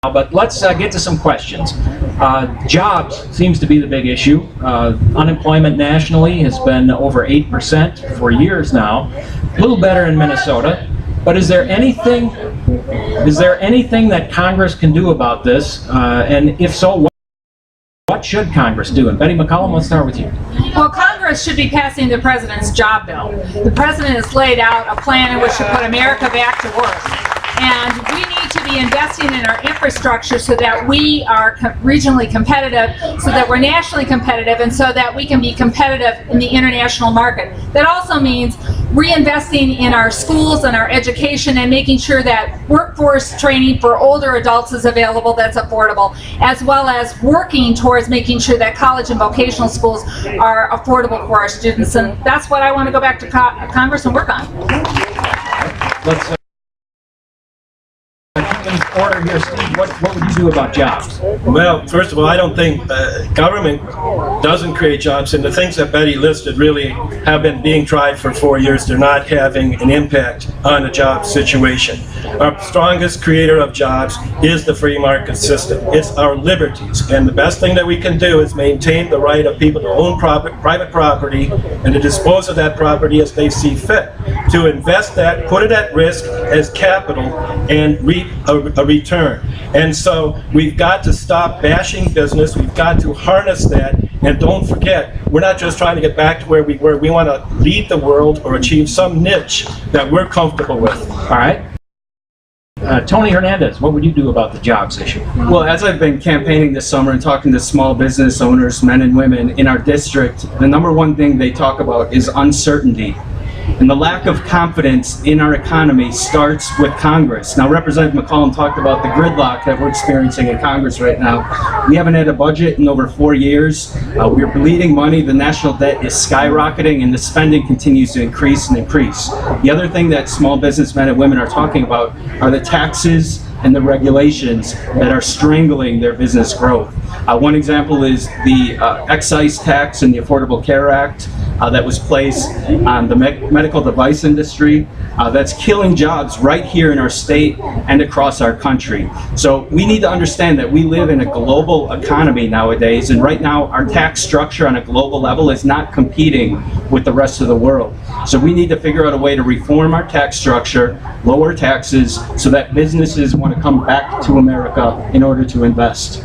But let's get to some questions. Jobs seems to be the big issue. Unemployment nationally has been over 8% for years now. A little better in Minnesota. But is there anything that Congress can do about this? And if so, what should Congress do? And Betty McCollum, let's start with you. Well, Congress should be passing the President's job bill. The President has laid out a plan in which to put America back to work. And we need to be investing in our infrastructure so that we are regionally competitive, so that we're nationally competitive, and so that we can be competitive in the international market. That also means reinvesting in our schools and our education and making sure that workforce training for older adults is available that's affordable, as well as working towards making sure that college and vocational schools are affordable for our students. And that's what I want to go back to Congress and work on. Let's in order here, Steve, what would you do about jobs? Well, first of all, I don't think government doesn't create jobs, and the things that Betty listed really have been being tried for 4 years. They're not having an impact on the job situation. Our strongest creator of jobs is the free market system. It's our liberties, and the best thing that we can do is maintain the right of people to own private property and to dispose of that property as they see fit, to invest that, put it at risk as capital, and reap a return. And so we've got to stop bashing business. We've got to harness that. And don't forget, we're not just trying to get back to where we were. We want to lead the world or achieve some niche that we're comfortable with. All right. Tony Hernandez, what would you do about the jobs issue? Well, as I've been campaigning this summer and talking to small business owners, men and women in our district, the number one thing they talk about is uncertainty. And the lack of confidence in our economy starts with Congress. Now, Representative McCollum talked about the gridlock that we're experiencing in Congress right now. We haven't had a budget in over 4 years. We're bleeding money. The national debt is skyrocketing, and the spending continues to increase and increase. The other thing that small businessmen and women are talking about are the taxes and the regulations that are strangling their business growth. One example is the excise tax in the Affordable Care Act that was placed on the medical device industry. That's killing jobs right here in our state and across our country. So we need to understand that we live in a global economy nowadays, and right now our tax structure on a global level is not competing with the rest of the world. So we need to figure out a way to reform our tax structure, lower taxes, so that businesses want to come back to America in order to invest.